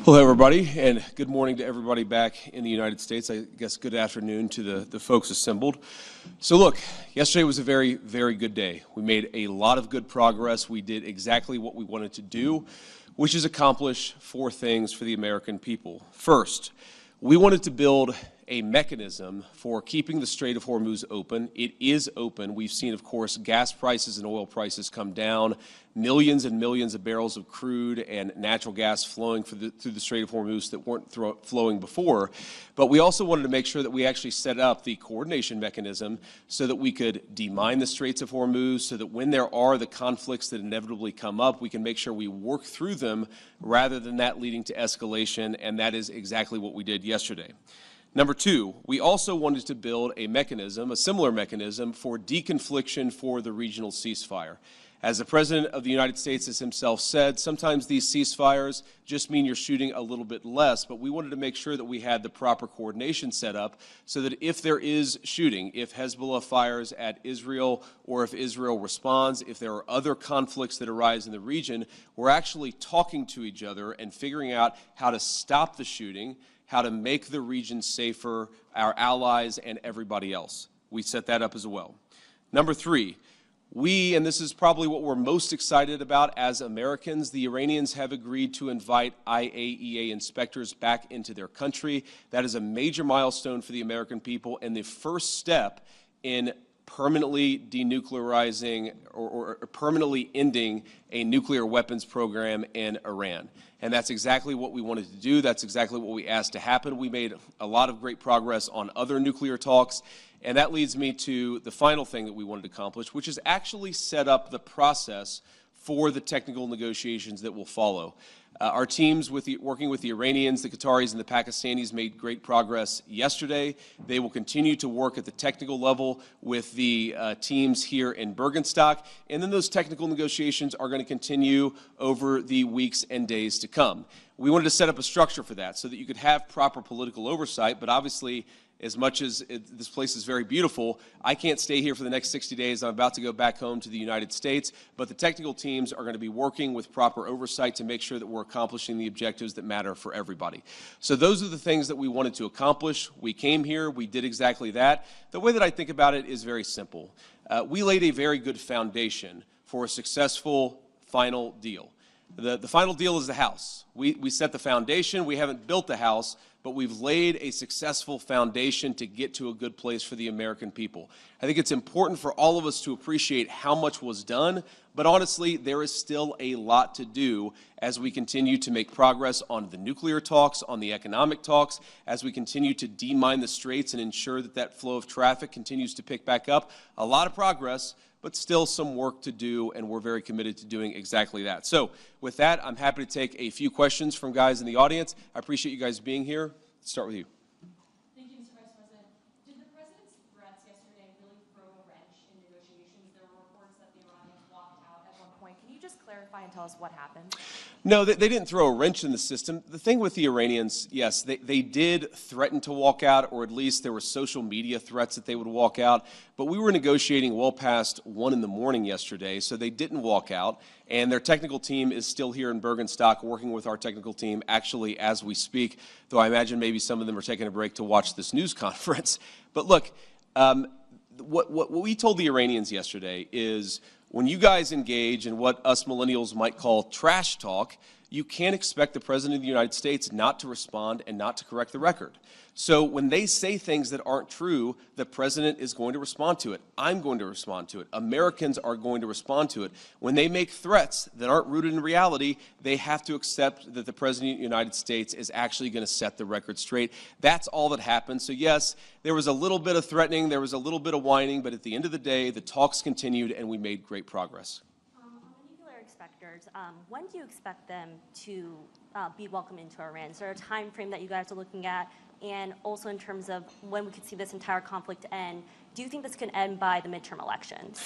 Hello, everybody, and good morning to everybody back in the United States. I guess good afternoon to the folks assembled. So look, yesterday was a very, very good day. We made a lot of good progress. We did exactly what we wanted to do, which is accomplish 4 things for the American people. First, we wanted to build a mechanism for keeping the Strait of Hormuz open. It is open. We've seen, of course, gas prices and oil prices come down, millions and millions of barrels of crude and natural gas flowing through the Strait of Hormuz that weren't flowing before. But we also wanted to make sure that we actually set up the coordination mechanism so that we could demine the Straits of Hormuz, so that when there are the conflicts that inevitably come up, we can make sure we work through them rather than that leading to escalation, and that is exactly what we did yesterday. Number 2, we also wanted to build a mechanism, a similar mechanism, for deconfliction for the regional ceasefire. As the President of the United States has himself said, sometimes these ceasefires just mean you're shooting a little bit less, but we wanted to make sure that we had the proper coordination set up so that if there is shooting, if Hezbollah fires at Israel or if Israel responds, if there are other conflicts that arise in the region, we're actually talking to each other and figuring out how to stop the shooting, how to make the region safer, our allies and everybody else. We set that up as well. Number 3, and this is probably what we're most excited about as Americans, the Iranians have agreed to invite IAEA inspectors back into their country. That is a major milestone for the American people and the first step in permanently denuclearizing or permanently ending a nuclear weapons program in Iran. And that's exactly what we wanted to do. That's exactly what we asked to happen. We made a lot of great progress on other nuclear talks. And that leads me to the final thing that we wanted to accomplish, which is actually set up the process for the technical negotiations that will follow. Our teams working with the Iranians, the Qataris, and the Pakistanis made great progress yesterday. They will continue to work at the technical level with the teams here in Bergenstock, and then those technical negotiations are going to continue over the weeks and days to come. We wanted to set up a structure for that so that you could have proper political oversight, but obviously, as much as this place is very beautiful, I can't stay here for the next 60 days. I'm about to go back home to the United States, but the technical teams are going to be working with proper oversight to make sure that we're accomplishing the objectives that matter for everybody. So those are the things that we wanted to accomplish. We came here, we did exactly that. The way that I think about it is very simple. We laid a very good foundation for a successful final deal. The final deal is the house. We set the foundation. We haven't built the house, but we've laid a successful foundation to get to a good place for the American people. I think it's important for all of us to appreciate how much was done, but honestly, there is still a lot to do as we continue to make progress on the nuclear talks, on the economic talks, as we continue to demine the straits and ensure that that flow of traffic continues to pick back up. A lot of progress, but still some work to do, and we're very committed to doing exactly that. So with that, I'm happy to take a few questions from guys in the audience. I appreciate you guys being here. Let's start with you. Thank you, Mr. Vice President. Did the President's threats yesterday really throw a wrench in negotiations? There were reports that the Iranians walked out at one point. Can you just clarify and tell us what happened? No, they didn't throw a wrench in the system. The thing with the Iranians, yes, they did threaten to walk out, or at least there were social media threats that they would walk out. But we were negotiating well past 1 in the morning yesterday, so they didn't walk out. And their technical team is still here in Bergenstock working with our technical team actually as we speak, though I imagine maybe some of them are taking a break to watch this news conference. But look, what we told the Iranians yesterday is when you guys engage in what us millennials might call trash talk, you can't expect the President of the United States not to respond and not to correct the record. So when they say things that aren't true, the President is going to respond to it. I'm going to respond to it. Americans are going to respond to it. When they make threats that aren't rooted in reality, they have to accept that the President of the United States is actually going to set the record straight. That's all that happened. So yes, there was a little bit of threatening, there was a little bit of whining, but at the end of the day, the talks continued and we made great progress. On the nuclear inspectors, when do you expect them to be welcomed into Iran? Is there a time frame that you guys are looking at? And also in terms of when we could see this entire conflict end, do you think this could end by the midterm elections?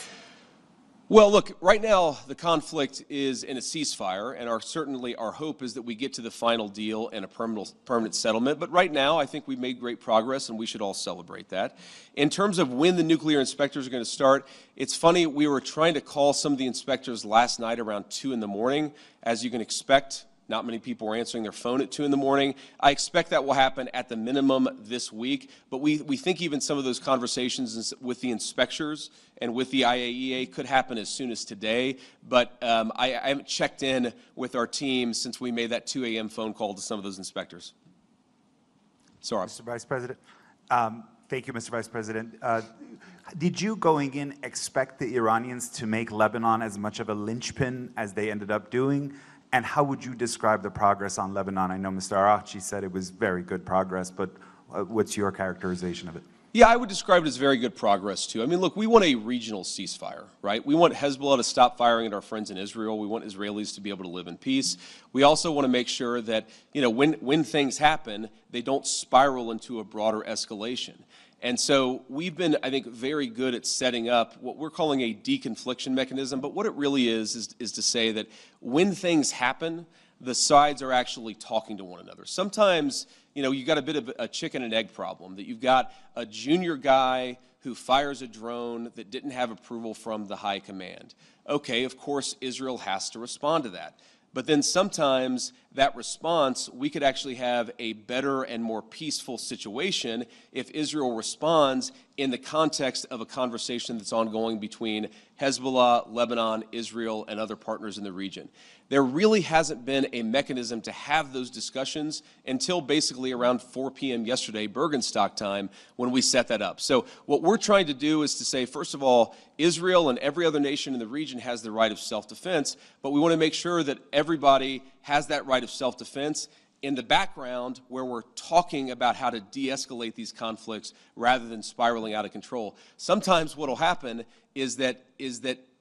Well, look, right now the conflict is in a ceasefire, and certainly our hope is that we get to the final deal and a permanent settlement. But right now, I think we've made great progress, and we should all celebrate that. In terms of when the nuclear inspectors are going to start, it's funny, we were trying to call some of the inspectors last night around 2 in the morning. As you can expect, Not many people were answering their phone at 2 in the morning. I expect that will happen at the minimum this week, but we think even some of those conversations with the inspectors and with the IAEA could happen as soon as today, but I haven't checked in with our team since we made that 2 a.m. phone call to some of those inspectors. Sorry. Mr. Vice President. Thank you, Mr. Vice President. Did you, going in, expect the Iranians to make Lebanon as much of a linchpin as they ended up doing? And how would you describe the progress on Lebanon? I know Mr. Araghchi said it was very good progress, but what's your characterization of it? Yeah, I would describe it as very good progress, too. I mean, look, we want a regional ceasefire, right? We want Hezbollah to stop firing at our friends in Israel. We want Israelis to be able to live in peace. We also want to make sure that, you know, when things happen, they don't spiral into a broader escalation. And so we've been, I think, very good at setting up what we're calling a deconfliction mechanism. But what it really is to say that when things happen, the sides are actually talking to one another. Sometimes, you know, you've got a bit of a chicken and egg problem, that you've got a junior guy who fires a drone that didn't have approval from the high command. Okay, of course, Israel has to respond to that. But then sometimes that response, we could actually have a better and more peaceful situation if Israel responds in the context of a conversation that's ongoing between Hezbollah, Lebanon, Israel, and other partners in the region. There really hasn't been a mechanism to have those discussions until basically around 4 p.m. yesterday, Bergenstock time, when we set that up. So what we're trying to do is to say, first of all, Israel and every other nation in the region has the right of self-defense, but we want to make sure that everybody has that right of self-defense in the background where we're talking about how to de-escalate these conflicts rather than spiraling out of control. Sometimes what will happen is that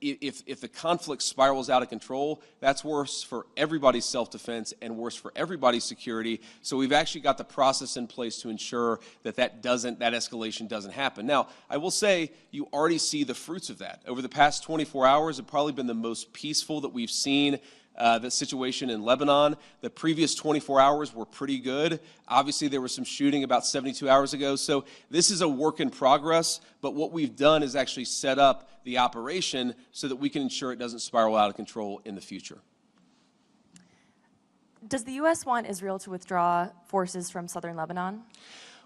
if the conflict spirals out of control, that's worse for everybody's self-defense and worse for everybody's security. So we've actually got the process in place to ensure that that escalation doesn't happen. Now, I will say you already see the fruits of that. Over the past 24 hours, it's probably been the most peaceful that we've seen the situation in Lebanon. The previous 24 hours were pretty good. Obviously, there was some shooting about 72 hours ago. So this is a work in progress, but what we've done is actually set up the operation so that we can ensure it doesn't spiral out of control in the future. Does the U.S. want Israel to withdraw forces from southern Lebanon?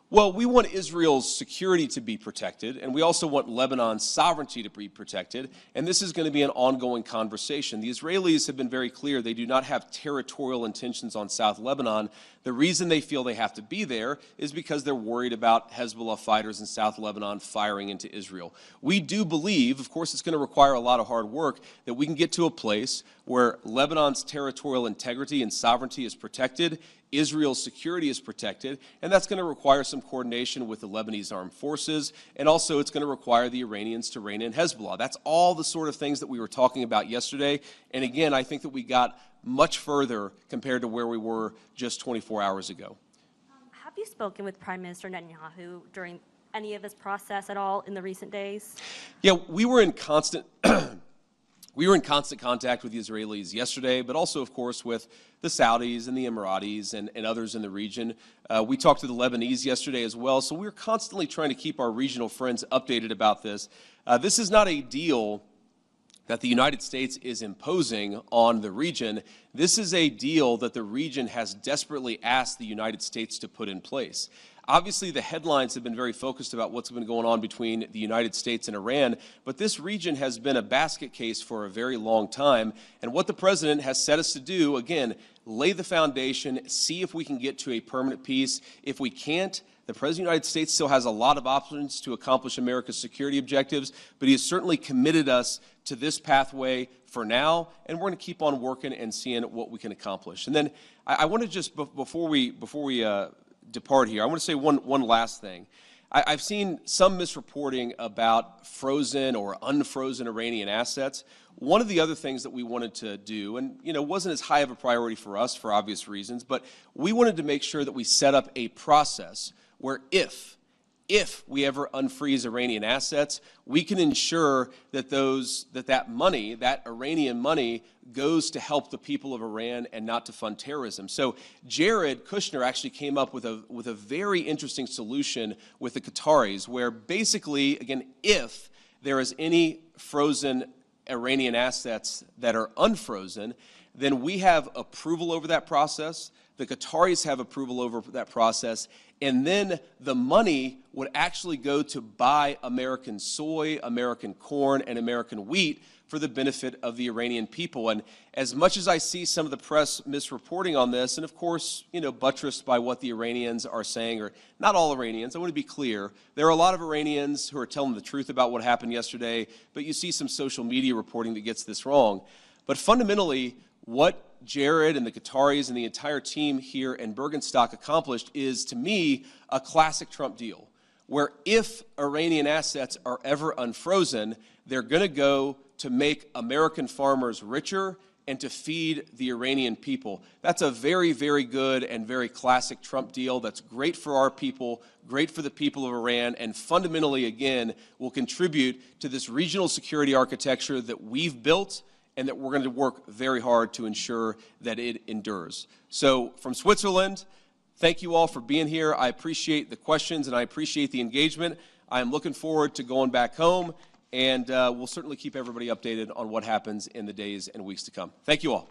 Well, we want Israel's security to be protected, and we also want Lebanon's sovereignty to be protected, and this is going to be an ongoing conversation. The Israelis have been very clear they do not have territorial intentions on South Lebanon. The reason they feel they have to be there is because they're worried about Hezbollah fighters in South Lebanon firing into Israel. We do believe, of course it's going to require a lot of hard work, that we can get to a place where Lebanon's territorial integrity and sovereignty is protected, Israel's security is protected, and that's going to require some coordination with the Lebanese armed forces, and also it's going to require the Iranians to rein in Hezbollah. That's all the sort of things that we were talking about yesterday, and again, I think that we got much further compared to where we were just 24 hours ago. Have you spoken with Prime Minister Netanyahu during any of this process at all in the recent days? Yeah, we were in constant contact with the Israelis yesterday, but also, of course, with the Saudis and the Emiratis and others in the region. We talked to the Lebanese yesterday as well, so we're constantly trying to keep our regional friends updated about this. This is not a deal that the United States is imposing on the region. This is a deal that the region has desperately asked the United States to put in place. Obviously, the headlines have been very focused about what's been going on between the United States and Iran, but this region has been a basket case for a very long time, and what the president has set us to do, again, lay the foundation, see if we can get to a permanent peace. If we can't, the President of the United States still has a lot of options to accomplish America's security objectives, but he has certainly committed us to this pathway for now, and we're going to keep on working and seeing what we can accomplish. And then I want to just, before we depart here, I want to say one last thing. I've seen some misreporting about frozen or unfrozen Iranian assets. One of the other things that we wanted to do, and wasn't as high of a priority for us for obvious reasons, but we wanted to make sure that we set up a process where if we ever unfreeze Iranian assets, we can ensure that that money, that Iranian money, goes to help the people of Iran and not to fund terrorism. So Jared Kushner actually came up with a very interesting solution with the Qataris, where basically, again, if there is any frozen Iranian assets that are unfrozen, then we have approval over that process. The Qataris have approval over that process. And then the money would actually go to buy American soy, American corn, and American wheat for the benefit of the Iranian people. And as much as I see some of the press misreporting on this, and of course, buttressed by what the Iranians are saying, or not all Iranians, I want to be clear, there are a lot of Iranians who are telling the truth about what happened yesterday, but you see some social media reporting that gets this wrong. But fundamentally, what Jared and the Qataris and the entire team here in Bergenstock accomplished is, to me, a classic Trump deal, where if Iranian assets are ever unfrozen, they're going to go to make American farmers richer and to feed the Iranian people. That's a very, very good and very classic Trump deal that's great for our people, great for the people of Iran, and fundamentally, again, will contribute to this regional security architecture that we've built and that we're going to work very hard to ensure that it endures. So from Switzerland, thank you all for being here. I appreciate the questions and I appreciate the engagement. I'm looking forward to going back home, and we'll certainly keep everybody updated on what happens in the days and weeks to come. Thank you all.